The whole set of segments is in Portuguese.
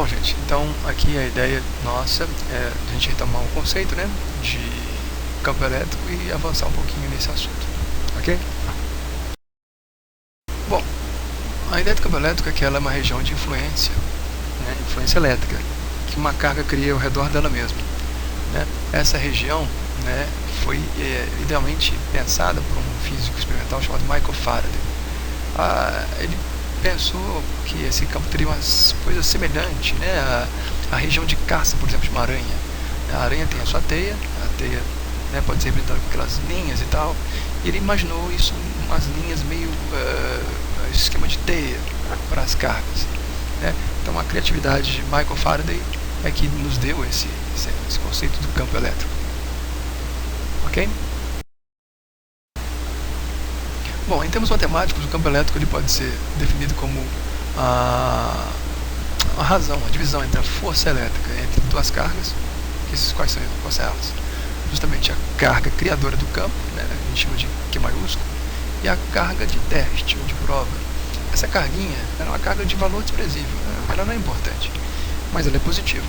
Bom, gente, então aqui a ideia nossa é a gente retomar o conceito, né, de campo elétrico e avançar um pouquinho nesse assunto, ok? Bom, a ideia do campo elétrico é que ela é uma região de influência, né, influência elétrica, que uma carga cria ao redor dela mesma, né? Essa região, né, foi idealmente pensada por um físico experimental chamado Michael Faraday. Ele pensou que esse campo teria umas coisas semelhantes, né, à região de caça, por exemplo, de uma aranha. A aranha tem a sua teia, a teia, né, pode ser representada com aquelas linhas e tal, e ele imaginou isso, umas linhas meio esquema de teia para as cargas, né? Então a criatividade de Michael Faraday é que nos deu esse conceito do campo elétrico, ok? Bom, em termos matemáticos, o campo elétrico ele pode ser definido como a razão, a divisão entre a força elétrica entre duas cargas. Quais são elas? Justamente a carga criadora do campo, né, a gente chama de Q maiúsculo, e a carga de teste ou de prova. Essa carguinha era uma carga de valor desprezível, né? Ela não é importante, mas ela é positiva.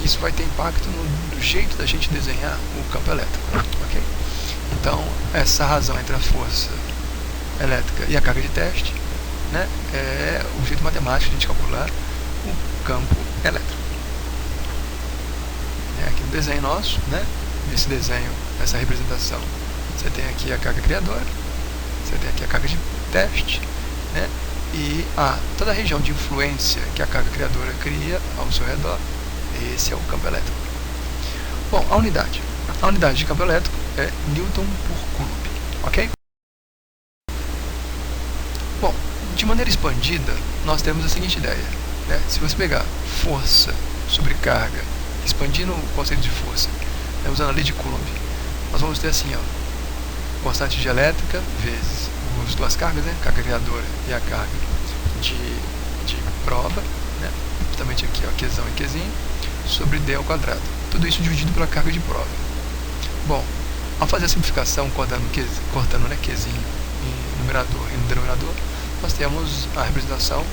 Isso vai ter impacto no jeito da gente desenhar o campo elétrico, ok? Então, essa razão entre a força elétrica e a carga de teste, né, é o jeito matemático de a gente calcular o campo elétrico. Aqui no desenho nosso, né, nesse desenho, essa representação, você tem aqui a carga criadora, você tem aqui a carga de teste, né, e toda a região de influência que a carga criadora cria ao seu redor. Esse é o campo elétrico. Bom, a unidade de campo elétrico é Newton por Coulomb, ok? Bom, de maneira expandida, nós temos a seguinte ideia, né? Se você pegar força sobre carga, expandindo o conceito de força, né, usando a lei de Coulomb, nós vamos ter assim, ó, constante de elétrica vezes as duas cargas, né, carga criadora e a carga de prova, né, justamente aqui, ó, Qzão e Qzinho, sobre D ao quadrado. Tudo isso dividido pela carga de prova. Bom, ao fazer a simplificação, cortando né, Qzinho em numerador e no denominador, nós temos a representação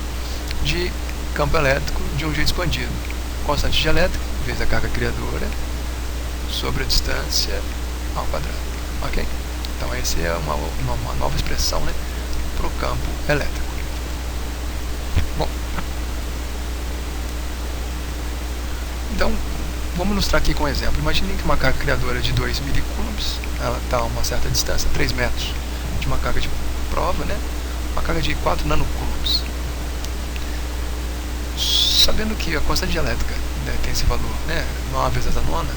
de campo elétrico de um jeito expandido. Constante de elétrica vezes a carga criadora sobre a distância ao quadrado, ok? Então essa é uma nova expressão, né, para o campo elétrico. Bom, então vamos ilustrar aqui com um exemplo. Imagine que uma carga criadora de 2 milicoulombs, ela está a uma certa distância, 3 metros, de uma carga de prova, né, uma carga de 4 nanocoulombs. Sabendo que a constante de elétrica, né, tem esse valor, né, 9 vezes a nona,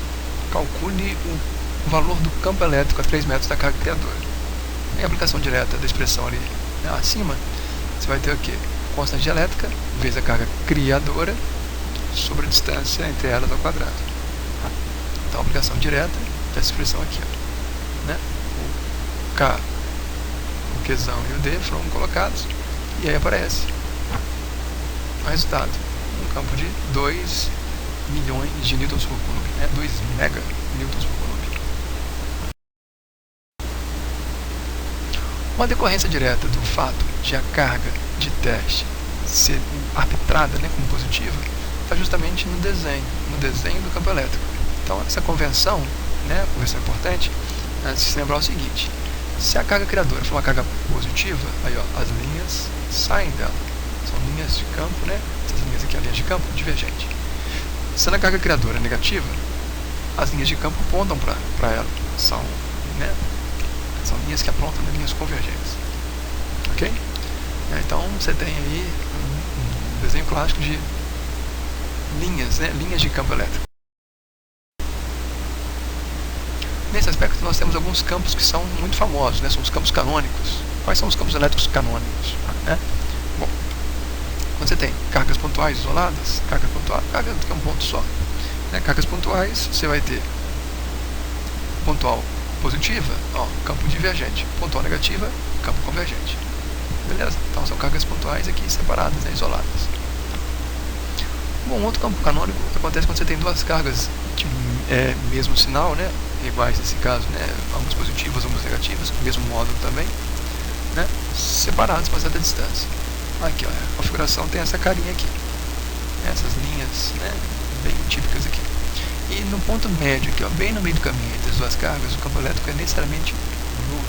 calcule o valor do campo elétrico a 3 metros da carga criadora. Em aplicação direta da expressão ali, né, acima, você vai ter o quê? Constante de elétrica vezes a carga criadora sobre a distância entre elas ao quadrado. Então, a aplicação direta dessa expressão aqui, ó, né? O K, o Qzão e o D foram colocados, e aí aparece o resultado, um campo de 2 milhões de newtons por coulomb, né? 2 mega newtons por coulomb. Uma decorrência direta do fato de a carga de teste ser arbitrada, né, como positiva, está justamente no desenho do campo elétrico. Então, essa convenção, né, convenção importante, é se lembrar o seguinte: se a carga criadora for uma carga positiva, aí, ó, as linhas saem dela. São linhas de campo, né? Essas linhas aqui, a linha de campo divergente. Sendo a carga criadora negativa, as linhas de campo apontam para ela. São linhas que apontam, né, linhas convergentes. Ok? Então, você tem aí um desenho clássico de linhas, né, linhas de campo elétrico. Nesse aspecto, nós temos alguns campos que são muito famosos, né? São os campos canônicos. Quais são os campos elétricos canônicos, né? Bom, quando você tem cargas pontuais isoladas, carga que é um ponto só, né? Cargas pontuais, você vai ter pontual positiva, ó, campo divergente, pontual negativa, campo convergente. Beleza? Então são cargas pontuais aqui separadas, né, isoladas. Bom, outro campo canônico acontece quando você tem duas cargas de mesmo sinal, né, iguais nesse caso, né, ambas positivas, ambas negativas, com o mesmo módulo também, né, separadas por certa distância. Aqui, ó, a configuração tem essa carinha aqui. essas linhas, né, bem típicas aqui. E no ponto médio aqui, ó, bem no meio do caminho entre as duas cargas, o campo elétrico é necessariamente nulo,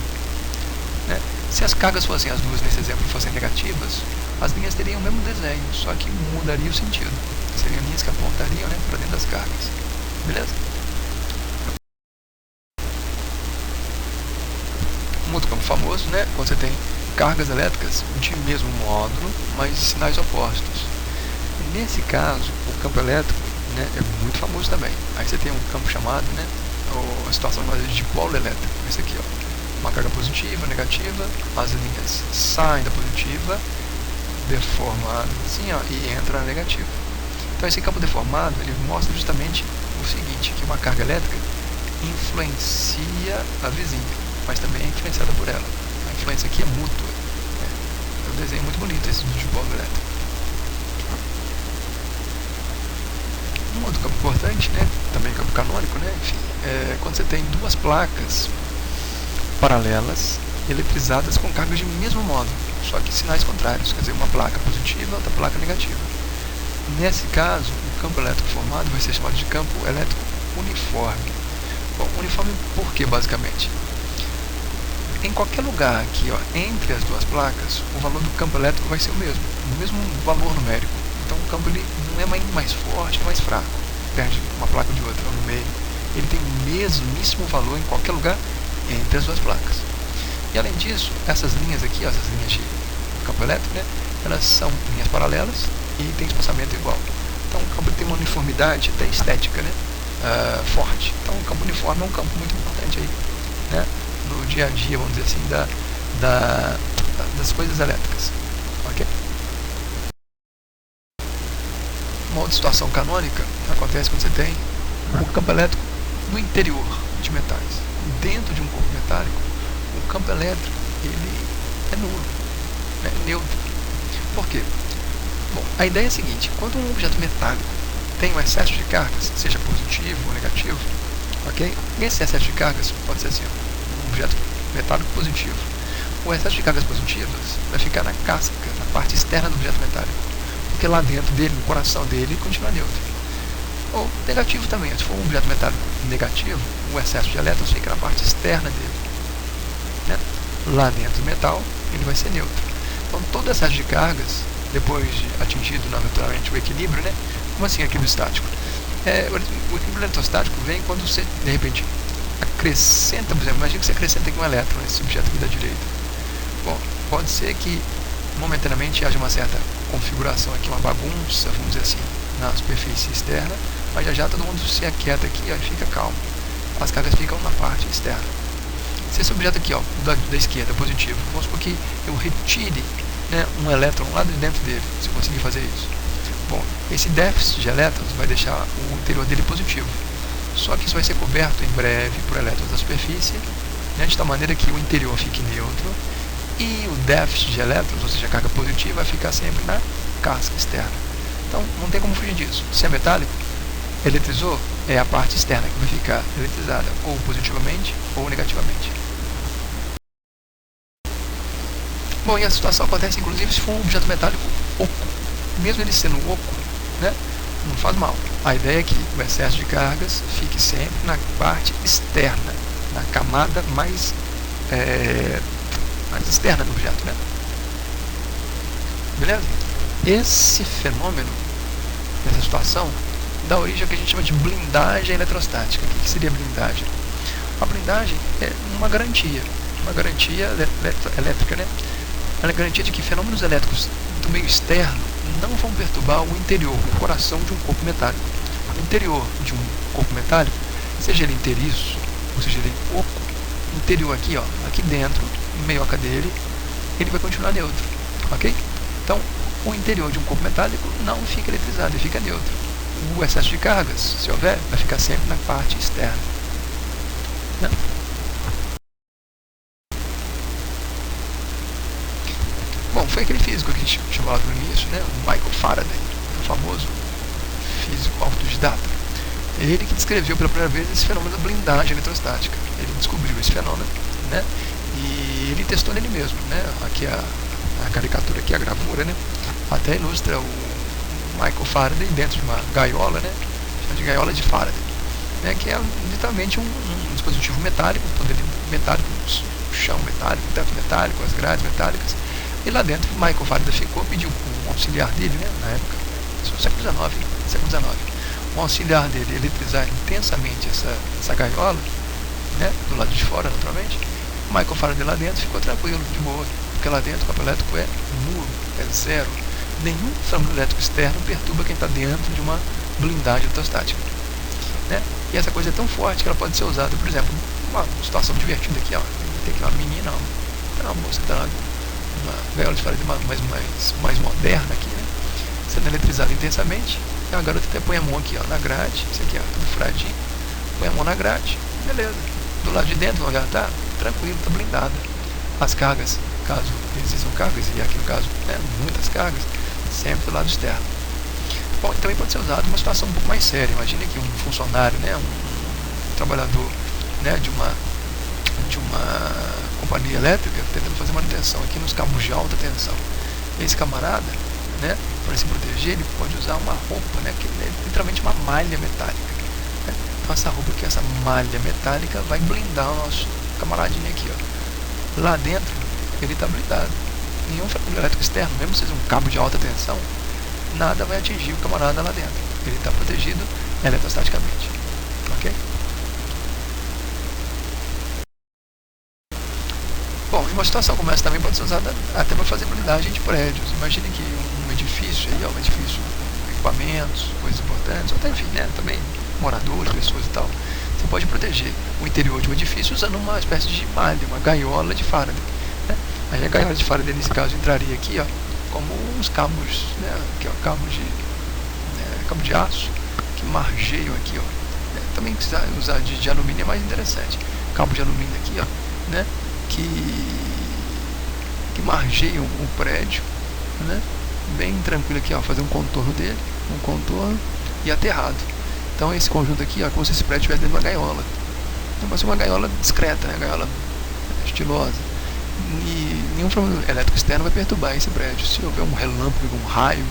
né? Se as cargas fossem as duas nesse exemplo fossem negativas, as linhas teriam o mesmo desenho, só que mudaria o sentido. Seriam linhas que apontariam, né, para dentro das cargas. Beleza? Um outro campo famoso, né, quando você tem cargas elétricas de mesmo módulo, mas de sinais opostos. Nesse caso, o campo elétrico, né, é muito famoso também. Aí você tem um campo chamado, né, a situação chamada de dipolo elétrico. Esse aqui, ó, uma carga positiva, negativa, as linhas saem da positiva, deformado assim, ó, e entra na negativa. Então esse campo deformado, ele mostra justamente o seguinte, que uma carga elétrica influencia a vizinha, mas também é influenciada por ela. A influência aqui é mútua. É um desenho muito bonito esse do dipolo elétrico. Um outro campo importante, né, também campo canônico, né, enfim, é quando você tem duas placas paralelas eletrizadas com cargas de mesmo modo, só que sinais contrários, quer dizer, uma placa positiva e outra placa negativa. Nesse caso, o campo elétrico formado vai ser chamado de campo elétrico uniforme. Bom, uniforme por quê, basicamente? Em qualquer lugar aqui, ó, entre as duas placas, o valor do campo elétrico vai ser o mesmo valor numérico. Então o campo ele não é mais forte, é mais fraco, perde uma placa de outra no meio. Ele tem o mesmíssimo valor em qualquer lugar entre as duas placas. E além disso, essas linhas aqui, ó, essas linhas de campo elétrico, né, elas são linhas paralelas e tem espaçamento igual. Então o campo tem uma uniformidade até estética, né, forte. Então o campo uniforme é um campo muito importante aí, né, no dia a dia, vamos dizer assim, das coisas elétricas. Ok? Uma outra situação canônica acontece quando você tem o campo elétrico no interior de metais. Dentro de um corpo metálico, o campo elétrico ele é nulo, né, neutro. Por quê? Bom, a ideia é a seguinte: quando um objeto metálico tem um excesso de cargas, seja positivo ou negativo, ok? Esse excesso de cargas pode ser assim, um objeto metálico positivo. O excesso de cargas positivas vai ficar na casca, na parte externa do objeto metálico, porque lá dentro dele, no coração dele, continua neutro. Ou negativo também, se for um objeto metálico negativo, o excesso de elétrons fica na parte externa dele, né? Lá dentro do metal, ele vai ser neutro. Então todo excesso de cargas, depois de atingido naturalmente o equilíbrio, né? Como assim equilíbrio estático? O equilíbrio eletrostático vem quando você, de repente, acrescenta, por exemplo, imagina que você acrescenta aqui um elétron nesse objeto aqui da direita. Bom, pode ser que momentaneamente haja uma certa configuração aqui, uma bagunça, vamos dizer assim, na superfície externa, mas já todo mundo se aquieta aqui e fica calmo. As cargas ficam na parte externa. Se esse objeto aqui, ó, da esquerda, positivo, vamos supor que eu retire, né, um elétron lá de dentro dele, se eu conseguir fazer isso. Bom, esse déficit de elétrons vai deixar o interior dele positivo. Só que isso vai ser coberto em breve por elétrons da superfície, né, de tal maneira que o interior fique neutro e o déficit de elétrons, ou seja, a carga positiva, vai ficar sempre na casca externa. Então não tem como fugir disso. Se é metálico, eletrizou, é a parte externa que vai ficar eletrizada, ou positivamente ou negativamente. Bom, e a situação acontece inclusive se for um objeto metálico oco. Mesmo ele sendo oco, né, não faz mal. A ideia é que o excesso de cargas fique sempre na parte externa, na camada mais externa do objeto, né? Beleza? Esse fenômeno, nessa situação, dá origem ao que a gente chama de blindagem eletrostática. O que seria blindagem? A blindagem é uma garantia elétrica, né? Ela é garantia de que fenômenos elétricos do meio externo não vão perturbar o interior, o coração de um corpo metálico. O interior de um corpo metálico, seja ele inteiriço, ou seja ele oco, o interior aqui, ó, aqui dentro, no meioca dele, ele vai continuar neutro, ok? Então, o interior de um corpo metálico não fica eletrizado, ele fica neutro. O excesso de cargas, se houver, vai ficar sempre na parte externa, né? Bom, foi aquele físico que a gente chamava no início, né? O Michael Faraday, o famoso físico autodidata. Ele que descreveu pela primeira vez esse fenômeno da blindagem eletrostática. Ele descobriu esse fenômeno, né? E ele testou nele mesmo, né? Aqui a caricatura, aqui a gravura, né? Até ilustra Michael Faraday dentro de uma gaiola, né, chama de gaiola de Faraday, né, que é literalmente um dispositivo metálico, todo ele metálico, o chão metálico, o teto metálico, as grades metálicas, e lá dentro Michael Faraday ficou, pediu um auxiliar dele, né, na época, isso é o século XIX, um auxiliar dele eletrizar intensamente essa gaiola, né, do lado de fora, naturalmente. Michael Faraday lá dentro ficou tranquilo, de boa, porque lá dentro o campo elétrico é nulo, é zero. Nenhum fenômeno elétrico externo perturba quem está dentro de uma blindagem eletrostática, né? E essa coisa é tão forte que ela pode ser usada, por exemplo, uma situação divertida aqui, ó, tem aqui uma menina, uma moça está numa gaiola de Faraday mais moderna aqui, né, sendo eletrificada intensamente. A garota até põe a mão aqui, ó, na grade, isso aqui, ó, tudo furadinho, põe a mão na grade, beleza. Do lado de dentro, onde ela está, tranquilo, está blindada. As cargas, caso existam cargas, e aqui no caso, né, muitas cargas, sempre do lado externo. Bom, também pode ser usado numa situação um pouco mais séria. Imagine que um funcionário, né, um trabalhador, né, de uma companhia elétrica tentando fazer manutenção aqui nos cabos de alta tensão. Esse camarada, né, para se proteger, ele pode usar uma roupa, né, que é literalmente uma malha metálica, né? Então essa roupa aqui, essa malha metálica vai blindar o nosso camaradinho aqui, ó. Lá dentro ele está blindado. Nenhum fenômeno elétrico externo, mesmo se seja um cabo de alta tensão, nada vai atingir o camarada lá dentro. Ele está protegido eletrostaticamente, ok? Bom, e uma situação como essa também pode ser usada até para fazer blindagem de prédios. Imagine que um edifício aí, ó, um edifício com equipamentos, coisas importantes, ou até, enfim, né, também moradores, pessoas e tal. Você pode proteger o interior de um edifício usando uma espécie de malha, uma gaiola de Faraday, né? Aí a gaiola de Faraday, nesse caso, entraria aqui, ó, como uns cabos, né, aqui, ó, cabo de aço que margeiam aqui, ó. Também precisar usar de alumínio é mais interessante. Cabo de alumínio aqui, ó, né, que margeiam o prédio, né, bem tranquilo aqui, ó, fazer um contorno dele, um contorno e aterrado. Então esse conjunto aqui, ó, como se esse prédio estivesse dentro de uma gaiola. Então pode ser uma gaiola discreta, né, gaiola estilosa. E nenhum fenômeno elétrico externo vai perturbar esse prédio. Se houver um relâmpago, um raio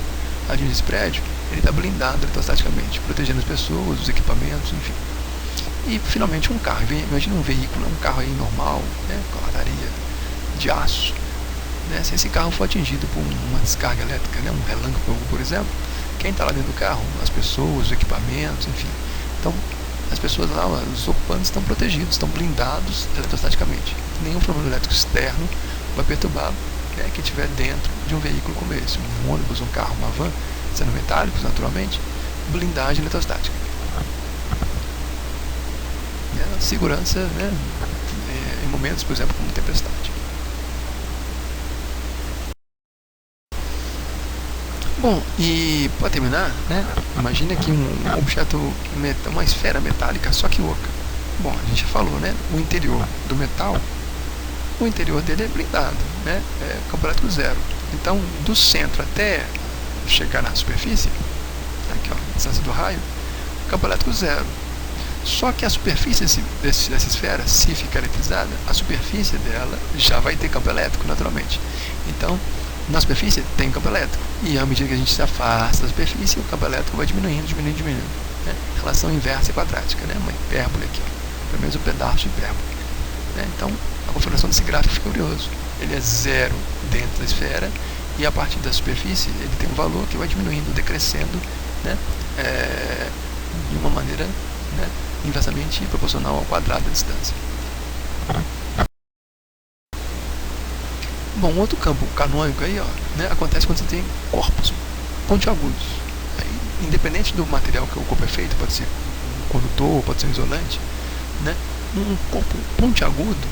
atingir esse prédio, ele está blindado eletrostaticamente, protegendo as pessoas, os equipamentos, enfim. E finalmente um carro. Imagina um veículo, um carro aí normal, né, com lataria de aço, né? Se esse carro for atingido por uma descarga elétrica, né, um relâmpago, por exemplo, quem está lá dentro do carro? As pessoas, os equipamentos, enfim. Então, as pessoas lá, os ocupantes estão protegidos, estão blindados eletrostaticamente. Nenhum fenômeno elétrico externo vai perturbar, né, quem estiver dentro de um veículo como esse, um ônibus, um carro, uma van, sendo metálicos, naturalmente, blindagem eletrostática. Segurança, né, em momentos, por exemplo, como tempestade. Bom, e para terminar, né, imagine aqui um objeto, uma esfera metálica, só que oca. Bom, a gente já falou, né, o interior do metal, o interior dele é blindado, né, é campo elétrico zero. Então, do centro até chegar na superfície, aqui, ó, a distância do raio, campo elétrico zero. Só que a superfície dessa esfera, se ficar eletrizada, a superfície dela já vai ter campo elétrico, naturalmente. Então, na superfície tem campo elétrico. E à medida que a gente se afasta da superfície, o campo elétrico vai diminuindo, né? Relação inversa e quadrática, né? Uma hipérbole aqui, ó. Pelo menos um pedaço de hipérbole. Né? Então, a configuração desse gráfico fica curioso. Ele é zero dentro da esfera e a partir da superfície ele tem um valor que vai diminuindo, decrescendo, né? De uma maneira, né, inversamente proporcional ao quadrado da distância. Bom, outro campo canônico aí, ó, né, acontece quando você tem corpos pontiagudos. Aí, independente do material que o corpo é feito, pode ser um condutor, pode ser um isolante, né, um corpo pontiagudo,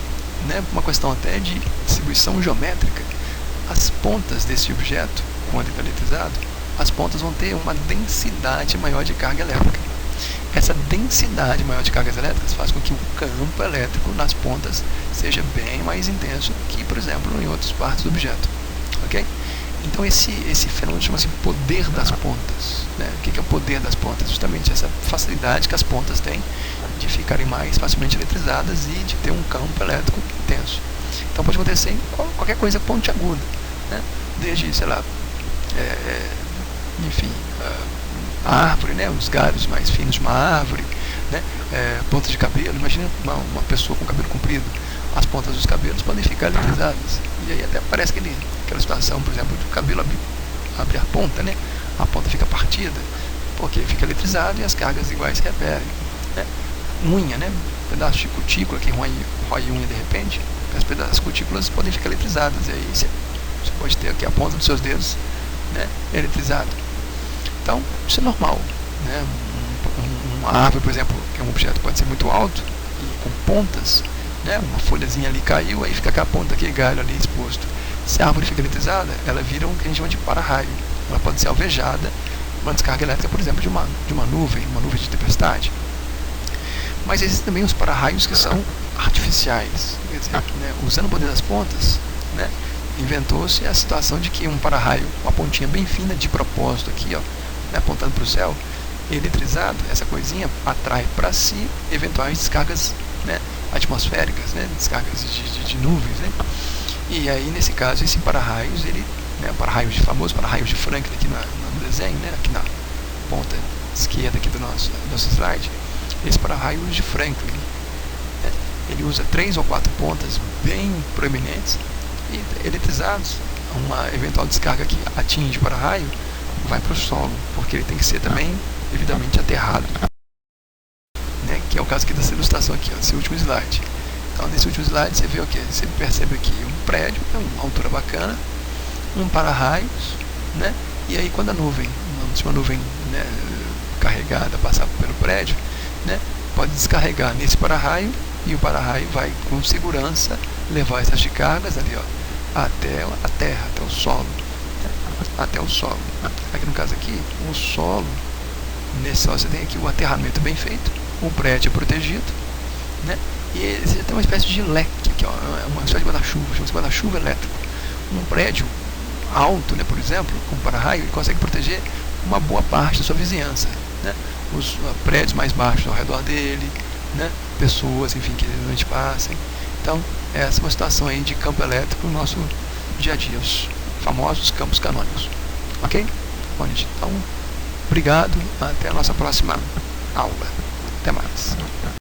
né, uma questão até de distribuição geométrica, as pontas desse objeto, quando ele está eletrizado, as pontas vão ter uma densidade maior de carga elétrica. Essa densidade maior de cargas elétricas faz com que o campo elétrico nas pontas seja bem mais intenso que, por exemplo, em outras partes do objeto. Ok? Então esse fenômeno chama-se poder das pontas. Né? O que é o poder das pontas? Justamente essa facilidade que as pontas têm de ficarem mais facilmente eletrizadas e de ter um campo elétrico intenso. Então pode acontecer em qualquer coisa pontiaguda, né? Desde, sei lá, enfim, a árvore, né, os galhos mais finos de uma árvore, né, pontas de cabelo. Imagina uma pessoa com cabelo comprido, as pontas dos cabelos podem ficar eletrizadas, e aí até parece aquela situação, por exemplo, do cabelo abrir a ponta, né, a ponta fica partida, porque fica eletrizado e as cargas iguais se repetem, né. Unha, né, pedaço de cutícula que rói unha de repente, as cutículas podem ficar eletrizadas, e aí você pode ter aqui a ponta dos seus dedos, né, eletrizado. Então, isso é normal, né? Uma árvore, por exemplo, que é um objeto que pode ser muito alto e com pontas, né? Uma folhazinha ali caiu, aí fica com a ponta, aquele galho ali exposto. Se a árvore fica eletrizada, ela vira o que a gente chama de para-raio. Ela pode ser alvejada, uma descarga elétrica, por exemplo, de uma nuvem de tempestade. Mas existem também os para-raios que são artificiais, quer dizer, né? Usando o poder das pontas, né? Inventou-se a situação de que um para-raio, uma pontinha bem fina de propósito aqui, ó, né, apontando para o céu, eletrizado, essa coisinha atrai para si eventuais descargas, né, atmosféricas, né, descargas de nuvens, né? E aí, nesse caso, esse para-raios, ele, né, famoso para-raios de Franklin aqui no desenho, né, aqui na ponta esquerda aqui do nosso slide, esse para-raios de Franklin, né, ele usa 3 ou 4 pontas bem proeminentes e eletrizados. Uma eventual descarga que atinge o para-raio vai para o solo, porque ele tem que ser também devidamente aterrado, né? Que é o caso aqui dessa ilustração aqui, ó, esse último slide. Então, nesse último slide você vê o que? Você percebe aqui um prédio, uma altura bacana, um para-raios, né? E aí quando uma nuvem, né, carregada passar pelo prédio, né, pode descarregar nesse para-raio, e o para-raio vai com segurança levar essas descargas ali, ó, até a terra, até o solo, né? Até o solo. Aqui no caso aqui, o solo, nesse solo você tem aqui o aterramento bem feito, o prédio é protegido, né? E você tem uma espécie de leque, que é uma espécie de guarda-chuva, chama-se guarda-chuva elétrico. Um prédio alto, né, por exemplo, com para-raio, ele consegue proteger uma boa parte da sua vizinhança, né? Os prédios mais baixos ao redor dele, né? Pessoas, enfim, que a gente passem. Então, essa é uma situação aí de campo elétrico no nosso dia a dia, os famosos campos canônicos. Ok? Bom, gente, então, obrigado, até a nossa próxima aula. Até mais.